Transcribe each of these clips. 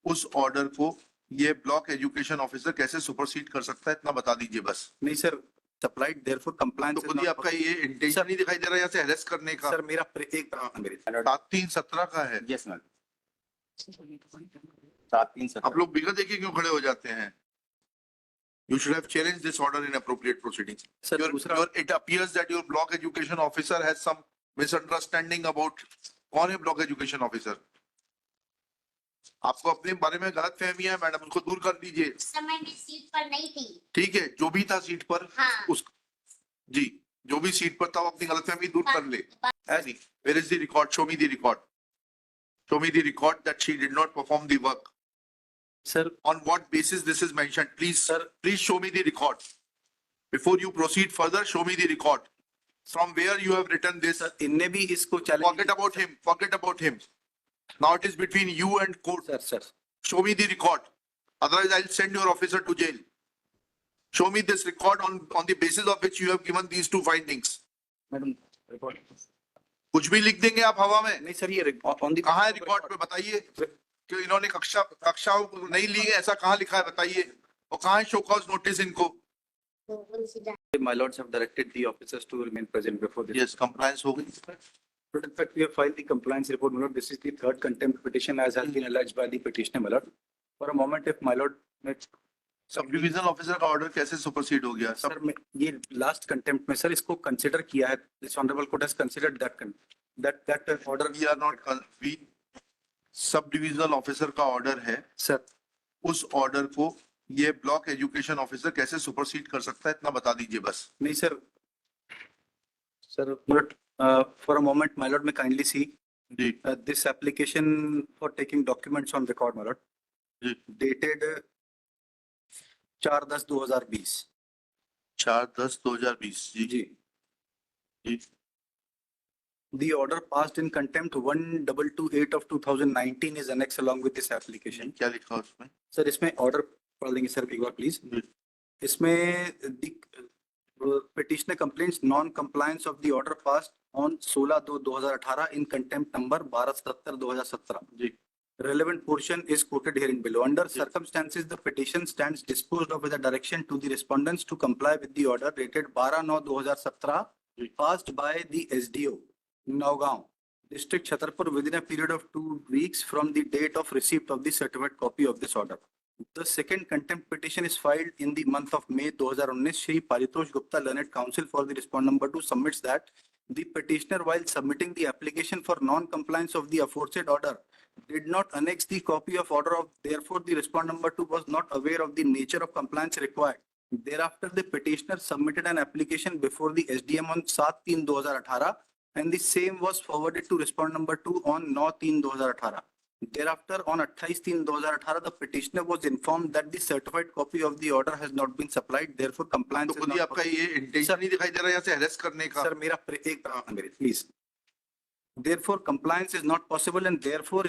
उस ऑर्डर को ये ब्लॉक एजुकेशन ऑफिसर कैसे सुपरसीड कर सकता है, इतना बता दीजिए बस। नहीं सर, सप्लाइड देयरफॉर कंप्लायंस तो खुद ही आपका ये इंटेंशन नहीं दिखाई दे रहा है यहाँ से हेरेस करने का। सर मेरा एक मेरे 7-3-17 का है। यस मैम 7-3-17 आप लोग बिगड़ देखिए क्यों खड़े हो जाते हैं? You should have challenged this order in appropriate proceedings. Sir दूसरा It appears that your block education officer has some misunderstanding about कौन है block education officer? आपको अपने बारे में गलत फहमी है मैडम, उसको दूर कर दीजिए। सर मैं भी सीट पर नहीं थी। ठीक है, जो भी था सीट पर हाँ। उस जी जो भी सीट पर था वो अपनी गलत फहमी दूर कर ले। ऐसी where is the record? Show me the record. Show me the record that she did not perform the work. Sir On what basis this is mentioned? Please, Sir. please show me the record. Before you proceed further, show me the record. From where you have written this? Sir इनने भी इसको challenge Forget about him. Forget about him. Now it is between you and court. Sir Show me the record. Otherwise, I'll send your officer to jail. Show me this record on the basis of which you have given these two findings. Madam record कुछ भी लिख देंगे आप हवा में? नहीं sir ये on the कहाँ है रिकॉर्ड पे बताइए कि इन्होंने कक्षाओं नहीं ली है, ऐसा कहाँ लिखा है बताइए? और कहाँ है शो कॉज नोटिस इनको? My lords have directed the officers to remain present before this. Yes, compliance हो गई। But in fact, we have filed the compliance report. My lord, this is the third contempt petition as has been alleged by the petitioner, my lord. For a moment, if my lord may, sub division officer का order कैसे supersede हो गया? सब sir, ये last contempt में sir इसको consider किया है. This honorable court has considered that order. We are not we sub divisional officer का ऑर्डर है। Sir, उस ऑर्डर को ये ब्लॉक एजुकेशन ऑफिसर कैसे सुपरसीड कर सकता है, इतना बता दीजिए बस। नहीं sir, but for a moment, my lord, may kindly see जी this application for taking documents on record, my lord, जी dated 4/10/2020. 4/10/2020 जी जी. जी The order passed in contempt 1228 of 2019 is annexed along with this application. क्या लिखा उसमें? Sir इसमें order पढ़ लेंगे सर एक बार प्लीज. जी इसमें petitioner complains non-compliance of the order passed on 16/2/2018 in contempt number 1277/2017. Ji Relevant portion is quoted herein below. Under circumstances, the petition stands disposed of with a direction to the respondents to comply with the order dated 12/9/2017 passed by the SDO, Nagaon, District Chhatarpur within a period of 2 weeks from the date of receipt of the certified copy of this order. The second contempt petition is filed in the month of May 2019. Shri Paritosh Gupta, Learned Counsel for the respondent number 2, submits that the petitioner, while submitting the application for non-compliance of the aforesaid order, did not annex the copy of order of, therefore the respondent number 2 was not aware of the nature of compliance required. Thereafter, the petitioner submitted an application before the SDM on 7/3/2018 and the same was forwarded to respondent number 2 on 9/3/2018. Thereafter, on 28/3/2018, the petitioner was informed that the certified copy of the order has not been supplied. Therefore, compliance तो is खुद ही not आपका ये intention नहीं दिखाई दे रहा है यहाँ से हेरेस करने का। Sir, मेरा एक मेरे please. Therefore, compliance is not possible, and therefore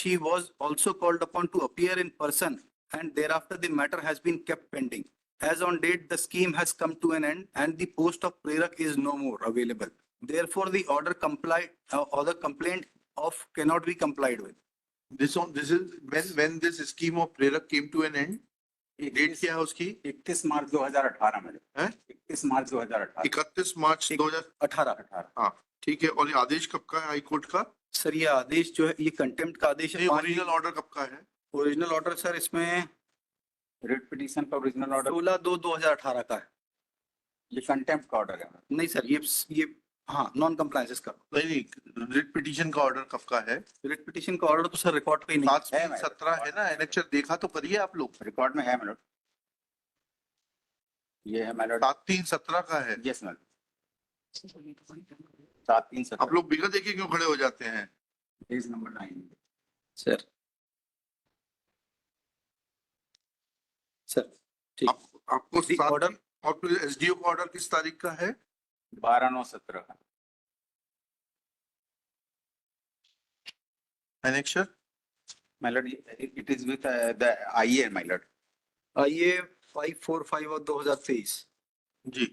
she was also called upon to appear in person, and thereafter the matter has been kept pending. As on date, the scheme has come to an end, and the post of Prerak is no more available. Therefore, the order complaint of cannot be complied with. This is when this scheme of Prerak came to an end. Date क्या है उसकी? 31 मार्च 2018 में. हैं? 31 मार्च 2018. 31 मार्च 2018। हाँ ठीक है। और ये आदेश कब का है हाई कोर्ट का? सर ये आदेश जो है ये कंटेम्प्ट का आदेश है. ओरिजिनल ऑर्डर कब का है? ओरिजिनल ऑर्डर सर इसमें रिट पिटीशन का ओरिजिनल ऑर्डर 16/2/2018 का है. ये कंटेम्प्ट का ऑर्डर है. नहीं सर ये हाँ नॉन कंप्लायंस का. नहीं, रिट पिटीशन का ऑर्डर कब का है? रिट पिटीशन का ऑर्डर तो सर रिकॉर्ड पे ही नहीं 7/17 है ना? एनेक्चर देखा तो करिए आप लोग। रिकॉर्ड में है मैडम. ये है मैडम 7/3/17 का है। Yes madam 7/3/17. आप लोग बिगड़ देखिए क्यों खड़े हो जाते हैं? Page number 9 sir. सर ठीक. आपको ऑर्डर और एसडीओ का ऑर्डर किस तारीख का है? 12/9/17 का. Annexure My lord, it is with the IA, my lord. IA 545 of 2023. जी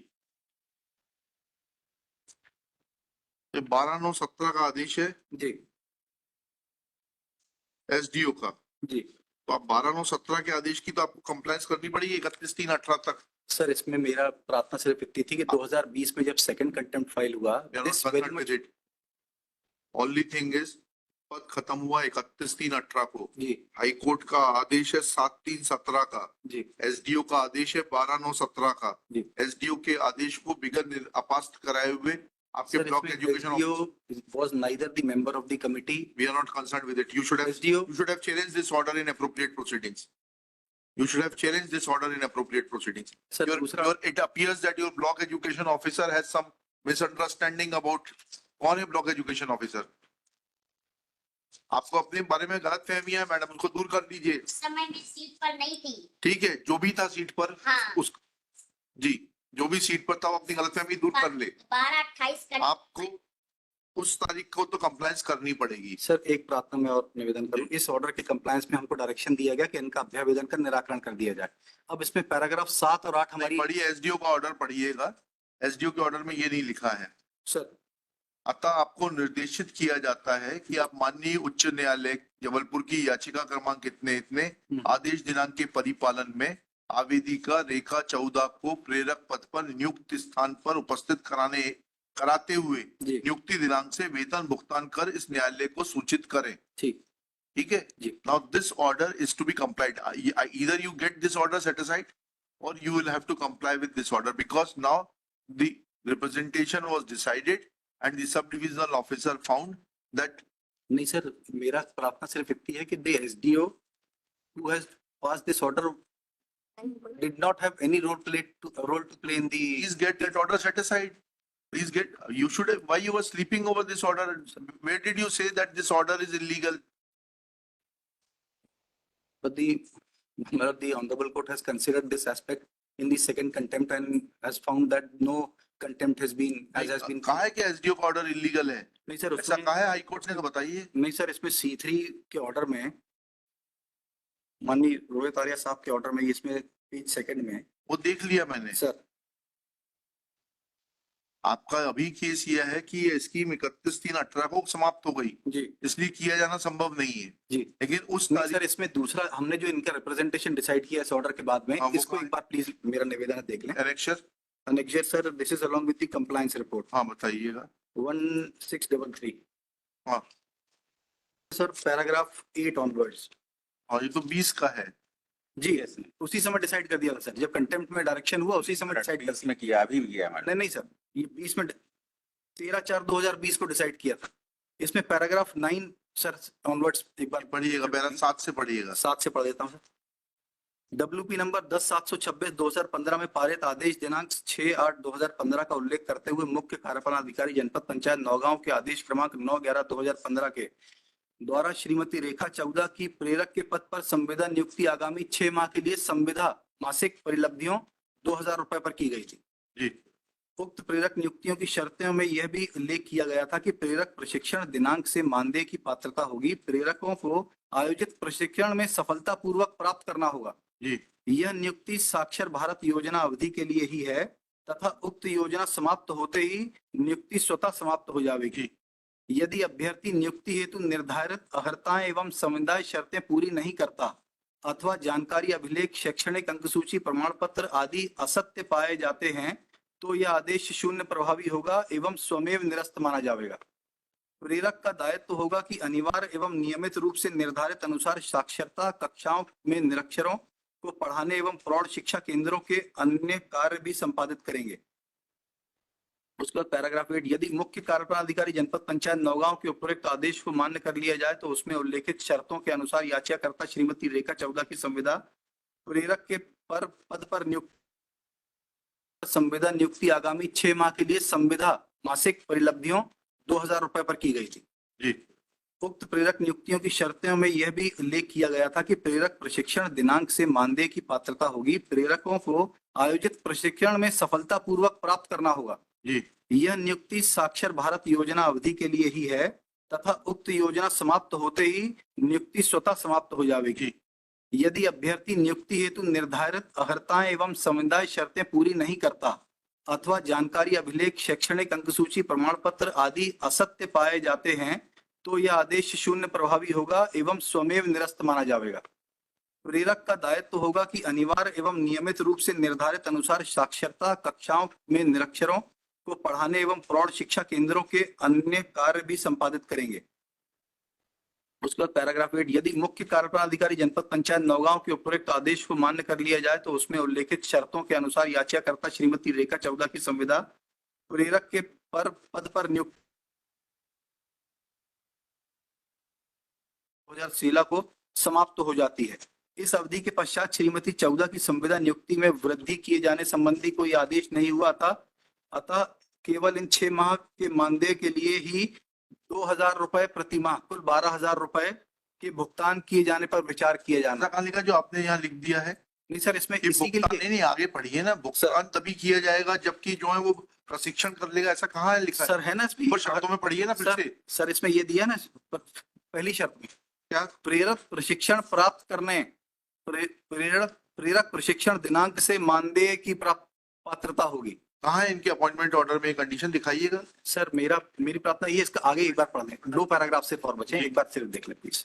ये 12/9/17 का आदेश है जी एसडीओ का। जी तो आप 12/9/17 के आदेश की तो आपको कंप्लायंस करनी पड़ेगी 31/3/18 तक। सर इसमें मेरा प्रार्थना सिर्फ इतनी थी कि 2020 में जब सेकंड कंटेम्प्ट फाइल हुआ, We are not this very concerned much with it. Only thing is, पद खत्म हुआ 31/3/18 को। जी हाई कोर्ट का आदेश है 7/3/17 का। जी एसडीओ का आदेश है 12/9/17 का। जी। एसडीओ के आदेश को बिगर अपास्त कराए हुए आपके सर ब्लॉक इसमें education SDO was neither the member of the committee. we are not concerned with it. SDO You should have challenged this order in appropriate proceedings. You should have challenged this order in appropriate proceedings. Sir दूसरा It appears that your block education officer has some misunderstanding about कौन है block education officer. आपको अपने बारे में गलत फहमी है मैडम, उसको दूर कर दीजिए। उस समय मैं सीट पर नहीं थी। ठीक है, जो भी था सीट पर हाँ। उस जी जो भी सीट पर था वो अपनी गलतफहमी दूर कर ले। 12/28 आपको उस तारीख को तो कंप्लायंस करनी पड़ेगी। सर एक प्रार्थना में और निवेदन करूं, इस ऑर्डर के कंप्लायंस में हमको डायरेक्शन दिया गया कि इनका अभ्यावेदन का निराकरण कर दिया जाए। अब इसमें पैराग्राफ 7 और 8 हमारी पढ़िए एसडीओ का ऑर्डर पढ़िएगा। एसडीओ के ऑर्डर में ये नहीं लिखा है। सर अतः आपको निर्देशित किया जाता है कि आप माननीय उच्च न्यायालय जबलपुर की याचिका क्रमांक इतने आदेश दिनांक के परिपालन में आवेदिका रेखा चौदा को प्रेरक पद पर नियुक्त स्थान पर उपस्थित कराते हुए जी नियुक्ति दिनांक से वेतन भुगतान कर इस न्यायालय को सूचित करें। ठीक ठीक है जी। Now this order is to be complied, either you get this order set aside or you will have to comply with this order because now the representation was decided and the subdivisional officer found that नहीं sir, मेरा प्रार्थना सिर्फ इतनी है कि the SDO who has passed this order did not have any role to play in the please get that order set aside. Please get, you should have, why you were sleeping over this order? Where did you say that this order is illegal? but the honorable court has considered this aspect in the second contempt and has found that no contempt has been has been कहा है कि SDO का order illegal है? नहीं sir ऐसा उसमें कहा है हाई कोर्ट ने? तो बताइए। नहीं सर, इसमें C3 के ऑर्डर में माननीय रोहित आर्या साहब के ऑर्डर में इसमें पेज सेकंड में वो देख लिया मैंने। सर आपका अभी केस यह है कि ये स्कीम 31/3/18 को समाप्त हो गई, जी इसलिए किया जाना संभव नहीं है। जी लेकिन उस नहीं तारीख सर, इसमें दूसरा हमने जो इनका रिप्रेजेंटेशन डिसाइड किया इस ऑर्डर के बाद में, हाँ, वो इसको कहाँ एक बार प्लीज मेरा निवेदन है देख लें। Annexure, annexure sir, this is along with the compliance report हाँ बताइएगा। 1633। हाँ सर पैराग्राफ 8 ऑनवर्ड्स। हाँ ये तो 20 का है। जी उसी समय डिसाइड कर दिया था सर, जब कंटेम्प्ट में डायरेक्शन हुआ उसी समय डिसाइड कर दिया। में किया, अभी भी किया मैडम। नहीं नहीं सर, ये 20 में 13/4/2020 को डिसाइड किया था। इसमें पैराग्राफ 9 सर ऑनवर्ड्स एक बार पढ़िएगा, पैरा 7 से पढ़िएगा। 7 से पढ़ देता हूँ सर। WP नंबर 10/726 2015 में पारित आदेश दिनांक 6/8/2015 का उल्लेख करते हुए मुख्य कार्यपालन अधिकारी जनपद पंचायत नौगांव के आदेश क्रमांक 9/11/2015 के द्वारा श्रीमती रेखा चौदा की प्रेरक के पद पर संविदा नियुक्ति आगामी 6 माह के लिए संविदा मासिक परिलब्धियों 2000 रुपए पर की गई थी। जी उक्त प्रेरक नियुक्तियों की शर्तों में यह भी उल्लेख किया गया था कि प्रेरक प्रशिक्षण दिनांक से मानदेय की पात्रता होगी। प्रेरकों को आयोजित प्रशिक्षण में सफलतापूर्वक प्राप्त करना होगा। जी यह नियुक्ति साक्षर भारत योजना अवधि के लिए ही है तथा उक्त योजना समाप्त होते ही नियुक्ति स्वतः समाप्त हो जाएगी। यदि अभ्यर्थी नियुक्ति हेतु निर्धारित अर्हताएं एवं समुदाय शर्तें पूरी नहीं करता अथवा जानकारी अभिलेख शैक्षणिक अंकसूची प्रमाण पत्र आदि असत्य पाए जाते हैं तो यह आदेश शून्य प्रभावी होगा एवं स्वमेव निरस्त माना जाएगा। प्रेरक का दायित्व होगा कि अनिवार्य एवं नियमित रूप से निर्धारित अनुसार साक्षरता कक्षाओं में निरक्षरों को पढ़ाने एवं प्रौढ़ शिक्षा केंद्रों के अन्य कार्य भी संपादित करेंगे। उसके बाद पैराग्राफ 8, यदि मुख्य कार्यपालन अधिकारी जनपद पंचायत नौगांव के उपरोक्त आदेश को मान्य कर लिया जाए तो उसमें उल्लेखित शर्तों के अनुसार याचिकाकर्ता श्रीमती रेखा चौदा की संविदा प्रेरक के पद पर नियुक्त संविदा नियुक्ति आगामी 6 माह के लिए संविदा मासिक परिलब्धियों 2000 रुपए पर की गई थी। जी उक्त प्रेरक नियुक्तियों की शर्तों में यह भी उल्लेख किया गया था कि प्रेरक प्रशिक्षण दिनांक से मानदेय की पात्रता होगी। प्रेरकों को आयोजित प्रशिक्षण में सफलतापूर्वक प्राप्त करना होगा। जी यह नियुक्ति साक्षर भारत योजना अवधि के लिए ही है तथा उक्त योजना समाप्त होते ही नियुक्ति स्वतः समाप्त हो जाएगी। यदि अभ्यर्थी नियुक्ति हेतु निर्धारित अर्हताएं एवं समुदाय शर्तें पूरी नहीं करता अथवा जानकारी अभिलेख शैक्षणिक अंकसूची प्रमाण पत्र आदि असत्य पाए जाते हैं तो यह आदेश शून्य प्रभावी होगा एवं स्वमेव निरस्त माना जाएगा। प्रेरक का दायित्व होगा कि अनिवार्य एवं नियमित रूप से निर्धारित अनुसार साक्षरता कक्षाओं में निरक्षरों को पढ़ाने एवं प्रौढ़ शिक्षा केंद्रों के अन्य कार्य भी संपादित करेंगे। उसके बाद पैराग्राफ 8, यदि मुख्य कार्यपालन अधिकारी जनपद पंचायत नौगांव के उपरोक्त आदेश को मान्य कर लिया जाए तो उसमें उल्लेखित शर्तों के अनुसार याचिकाकर्ता श्रीमती रेखा चौधरी की संविदा प्रेरक के पद पर नियुक्त 2016 को समाप्त हो जाती है। इस अवधि के पश्चात श्रीमती चौधरी की संविदा नियुक्ति में वृद्धि किए जाने संबंधी कोई आदेश नहीं हुआ था, अतः केवल इन 6 माह के मानदेय के लिए ही 2000 रुपए प्रति माह कुल 12,000 रुपए के भुगतान किए जाने पर विचार किया जाना। कहाँ लिखा जो आपने यहाँ लिख दिया है? नहीं सर, इसमें कि इसी के भुगतान लिए नहीं आगे पढ़िए ना, भुगतान तभी किया जाएगा जबकि जो है वो प्रशिक्षण कर लेगा, ऐसा कहाँ है लिखा है? सर है ना इसमें ऊपर शर्तों में पढ़िए ना फिर सर, से। सर इसमें ये दिया ना पहली शर्त में क्या? प्रेरक प्रशिक्षण प्राप्त करने प्रेरक प्रशिक्षण दिनांक से मानदेय की पात्रता होगी। कहाँ है इनके अपॉइंटमेंट ऑर्डर में कंडीशन दिखाइएगा। सर मेरी प्रार्थना ये इसका आगे एक बार पढ़ लें, 2 पैराग्राफ से और बचे, एक बार सिर्फ देख लें प्लीज।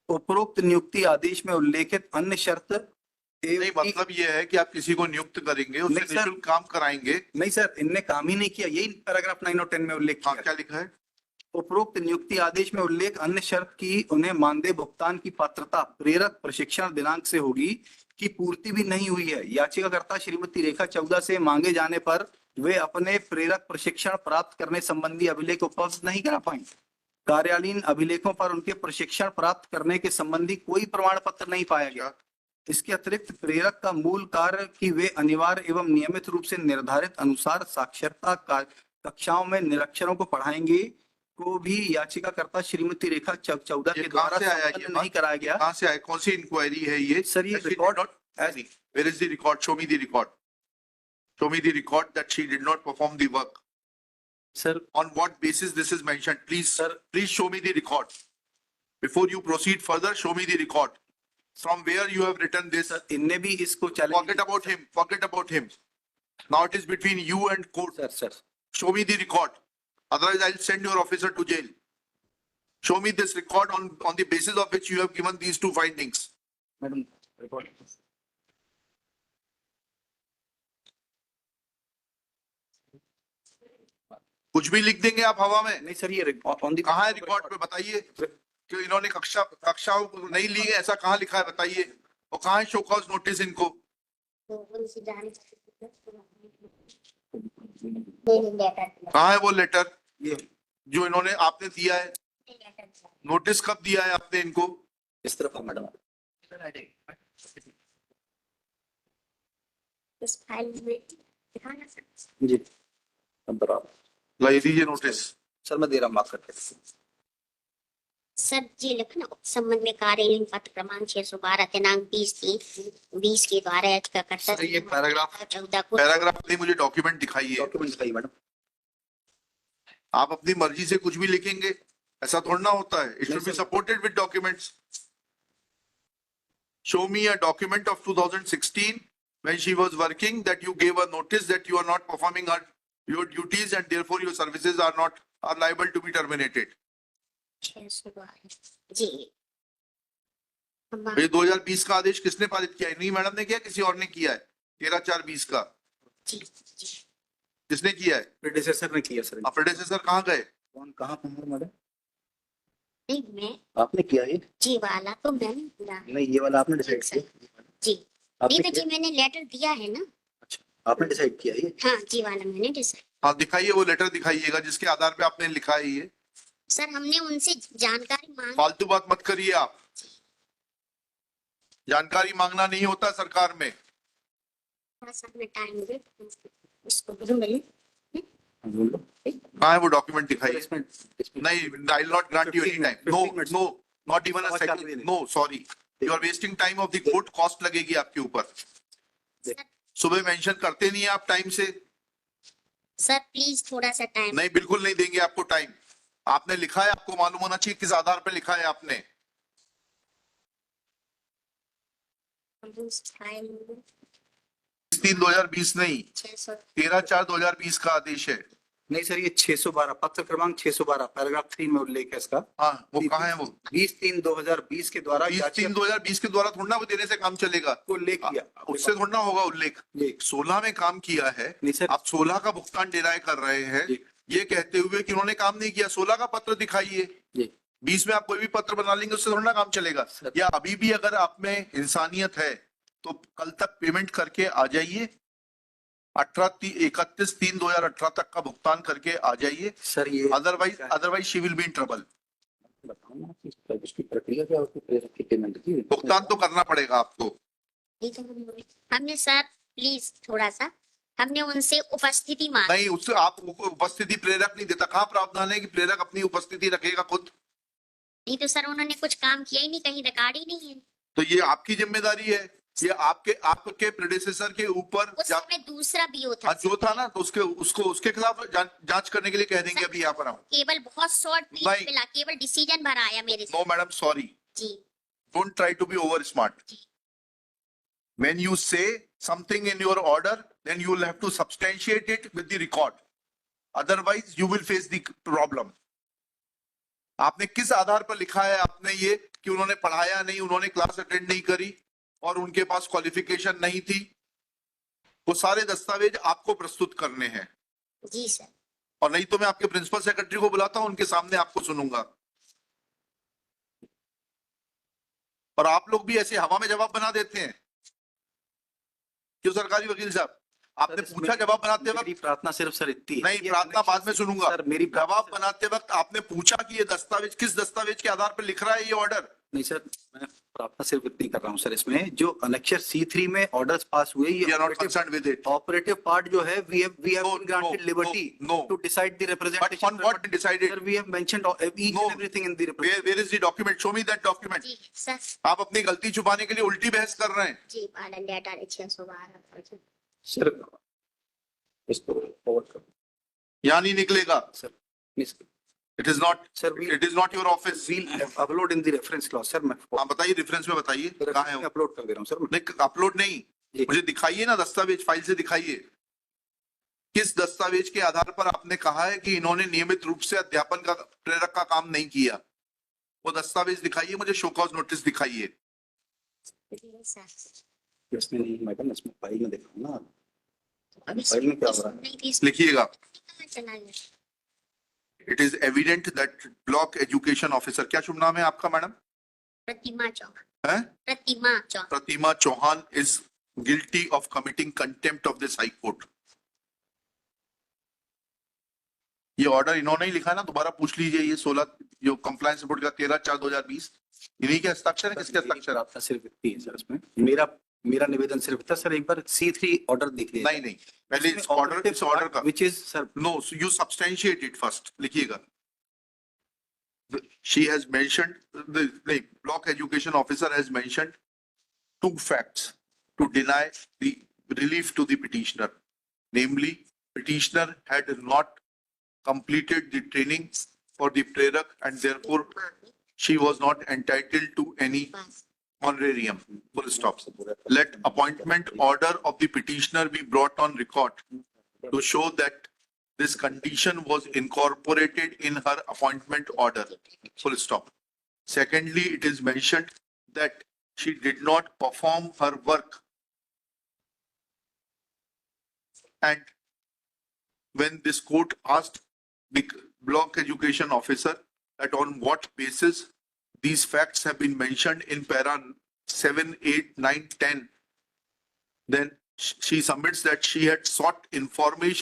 उपरोक्त नियुक्ति आदेश में उल्लेखित अन्य शर्त नहीं, मतलब ये है कि आप किसी को नियुक्त करेंगे, उससे नहीं सर। निःशुल्क काम कराएंगे। नहीं सर, इनने काम ही नहीं किया, यही पैराग्राफ 9 और 10 में उल्लेख हाँ, किया। क्या लिखा है? उपरोक्त नियुक्ति आदेश में उल्लेख अन्य शर्त की उन्हें मानदेय भुगतान की पात्रता प्रेरक प्रशिक्षण दिनांक से होगी की पूर्ति भी नहीं हुई है। याचिकाकर्ता श्रीमती रेखा चौधरी से मांगे जाने पर वे अपने प्रेरक प्रशिक्षण प्राप्त करने संबंधी अभिलेख उपलब्ध नहीं करा पाए। कार्यालयीन अभिलेखों पर उनके प्रशिक्षण प्राप्त करने के संबंधी कोई प्रमाण पत्र नहीं पाया गया। इसके अतिरिक्त प्रेरक का मूल कार्य कि वे अनिवार्य एवं नियमित रूप से निर्धारित अनुसार साक्षरता कक्षाओं में निरक्षरों को पढ़ाएंगे को भी याचिकाकर्ता श्रीमती रेखा चौधरी के द्वारा संपन्न नहीं कराया गया। कहाँ से आया? कौन सी इंक्वायरी है ये? सर ये record Where is the record? Show me the record. Show me the record that she did not perform the work. Sir On what basis this is mentioned? Please, Sir. please show me the record. Before you proceed further, show me the record. From where you have written this? Sir इनने भी इसको challenge Forget about him. Forget about him. Now it is between you and court. Sir Show me the record. Otherwise, I'll send your officer to jail. Show me this record on the basis of which you have given these 2 findings. Madam record कुछ भी लिख देंगे आप हवा में। नहीं sir ये on the कहाँ है रिकॉर्ड पे? बताइए कि इन्होंने कक्षाओं को नहीं ली है, ऐसा कहाँ लिखा है? बताइए। और कहाँ है शो कॉज नोटिस इनको? कहाँ है वो लेटर ये जो इन्होंने आपने दिया है? नोटिस कब दिया है आपने इनको? इस तरफ है मैडम। इस फाइल में दिखाना सर। जी अंदर आप लाई दीजिए नोटिस। सर मैं दे रहा हूँ, माफ करके। सर जी लिखना संबंध में कार्यालयीन पत्र क्रमांक 612 दिनांक 20 के द्वारा याचिकाकर्ता सर ये पैराग्राफ 14 को पैराग्राफ नहीं, मुझे डॉक्यूमेंट दिखाइए। डॉक्यूमेंट दिखाइए मैडम। आप अपनी मर्जी से कुछ भी लिखेंगे, ऐसा थोड़ा ना होता है। It should be supported with documents. Show me a document of 2016 when she was working that you gave a notice that you are not performing your duties and therefore your services are liable to be terminated. 612 जी। ये 2020 का आदेश किसने पारित किया? इन्हीं madam ने किया, किसी और ने किया है? 13/4/20 का जी किसने किया है? प्रेडेसेसर ने किया सर। प्रेडेसेसर कहाँ गए? कौन कहाँ पर मैडम? नहीं मैं आपने किया ये? जी वाला तो मैंने पूरा नहीं ये वाला आपने डिसाइड किया? जी आपने नहीं तो किया? जी मैंने लेटर दिया है ना। अच्छा आपने डिसाइड किया ये? हाँ जी वाला मैंने डिसाइड। हाँ दिखाइए, वो लेटर दिखाइएगा जिसके आधार पे आपने लिखा है ये। सर हमने उनसे जानकारी मांगी। फालतू बात मत करिए आप। जानकारी मांगना नहीं होता सरकार में। थोड़ा सा हमें टाइम दे इसको भी मिले। कहाँ है वो डॉक्यूमेंट दिखाइए? इसमें नहीं, I will not grant you any time. No, not even a second. No sorry, you are wasting time of the court. Cost लगेगी आपके ऊपर। सुबह मेंशन करते नहीं है आप टाइम से। सर प्लीज थोड़ा सा टाइम। नहीं, बिल्कुल नहीं देंगे आपको टाइम। आपने लिखा है, आपको मालूम होना चाहिए किस आधार पे लिखा है आपने। फाइल 3/2020 नहीं, 600 13/4/2020 का आदेश है। नहीं सर, ये 612 पत्र क्रमांक 612 पैराग्राफ 3 में उल्लेख है इसका। हाँ, वो कहाँ है वो? 20/3/2020 के द्वारा 20/3/2020 के द्वारा थोड़ा वो देने से काम चलेगा, को उल्लेख किया। उससे थोड़ा होगा उल्लेख। जी 16 में काम किया है, नहीं सर, आप 16 का भुगतान डिनाय कर रहे हैं जी ये कहते हुए कि उन्होंने काम नहीं किया। 16 का पत्र दिखाइए, जी 20 में आप कोई भी पत्र बना लेंगे उससे थोड़ा काम चलेगा। सर। या अभी भी अगर आप में इंसानियत है तो कल तक पेमेंट करके आ जाइए, 31/3/2018 तक का भुगतान करके आ जाइए, सर ये otherwise she will be in trouble. बताओ ना कि इसकी प्रक्रिया क्या होती है प्रेरक की पेमेंट की? भुगतान तो करना पड़ेगा आपको। हमने सर प्लीज थोड़ा सा हमने उनसे उपस्थिति मांगी। नहीं, उससे आप उपस्थिति प्रेरक नहीं देता। कहाँ प्रावधान है कि प्रेरक अपनी उपस्थिति रखेगा खुद? नहीं तो सर उन्होंने कुछ काम किया ही नहीं, कहीं रिकॉर्ड ही नहीं है। तो ये आपकी जिम्मेदारी है, ये आपके प्रेडेसेसर के ऊपर उस समय दूसरा बीओ था जो था ना, तो उसके खिलाफ जांच करने के लिए कह देंगे। अभी यहाँ पर हम केवल बहुत शॉर्ट नहीं। मिला, केवल डिसीजन भरा आया मेरे से। नो मैडम, सॉरी, जी don't try to be over smart. When you say something in your order, then you will have to substantiate it with the record. Otherwise, you will face the problem. आपने किस आधार पर लिखा है आपने ये कि उन्होंने पढ़ाया नहीं, उन्होंने क्लास अटेंड नहीं करी और उनके पास क्वालिफिकेशन नहीं थी? वो सारे दस्तावेज आपको प्रस्तुत करने हैं। जी सर। और नहीं तो मैं आपके प्रिंसिपल सेक्रेटरी को बुलाता हूं, उनके सामने आपको सुनूंगा। और आप लोग भी ऐसे हवा में जवाब बना देते हैं क्यों सरकारी वकील साहब? आपने पूछा जवाब बनाते वक्त? मेरी प्रार्थना सिर्फ सर इतनी है। नहीं, प्रार्थना बाद में सुनूंगा। सर मेरी जवाब बनाते वक्त आपने पूछा कि ये दस्तावेज किस दस्तावेज के आधार पर लिख रहा है ये ऑर्डर? नहीं सर, मैं प्रार्थना सिर्फ इतनी कर रहा हूँ सर। इसमें जो अनेक्षर C3 में ऑर्डर्स पास हुए, We are not ये concerned with it. Operative part जो है, we have No, been granted no, liberty no. to decide the But representation. on what decided? Sir, we have mentioned each No. and everything in the representation. Where is the document? Show me that document. जी sir. आप अपनी गलती छुपाने के लिए उल्टी बहस कर रहे हैं। जी पालन डेटा 612। सर इसको फॉरवर्ड करो। यहाँ नहीं निकलेगा। Sir miss It is not. Sir, It is not your office. we'll upload in the reference clause sir. मैं हाँ बताइए, रेफरेंस में बताइए कहाँ है वो? अपलोड कर दे रहा हूँ सर। नहीं, अपलोड नहीं, जी। मुझे दिखाइए ना, दस्तावेज फाइल से दिखाइए। किस दस्तावेज के आधार पर आपने कहा है कि इन्होंने नियमित रूप से अध्यापन का प्रेरक का काम नहीं किया? वो दस्तावेज दिखाइए मुझे, शो कॉज नोटिस दिखाइए। सर इसमें नहीं मैडम, इसमें फाइल में देखा ना। अभी फाइल में क्या हो रहा है? नहीं थी, लिखिएगा। कहाँ चला गया? It is evident that block education officer, क्या शुभ नाम है आपका मैडम? प्रतिमा चौहान। है? प्रतिमा चौहान। प्रतिमा Chauhan is guilty of committing contempt of this high court. ये ऑर्डर इन्होंने ही लिखा है ना, दोबारा पूछ लीजिए। ये 16 जो कंप्लायंस रिपोर्ट का 13/4/2020 इन्हीं के हस्ताक्षर है? किसके हस्ताक्षर? आपका सिर्फ इतनी है सर। इसमें मेरा निवेदन सिर्फ था सर, एक बार C3 ऑर्डर देख लीजिए। नहीं, पहले इस ऑर्डर का which is sir, no, you substantiate it first. लिखिएगा। She has mentioned, the block education officer has mentioned 2 facts to deny the relief to the petitioner. Namely, petitioner had not completed the training for the prerak and therefore she was not entitled to any honorarium. Full stop. Let appointment order of the petitioner be brought on record to show that this condition was incorporated in her appointment order. Full stop. Secondly, it is mentioned that she did not perform her work. And when this court asked the block education officer that on what basis these facts have been mentioned in para 7, 8, 9, 10, then she submits that she had sought information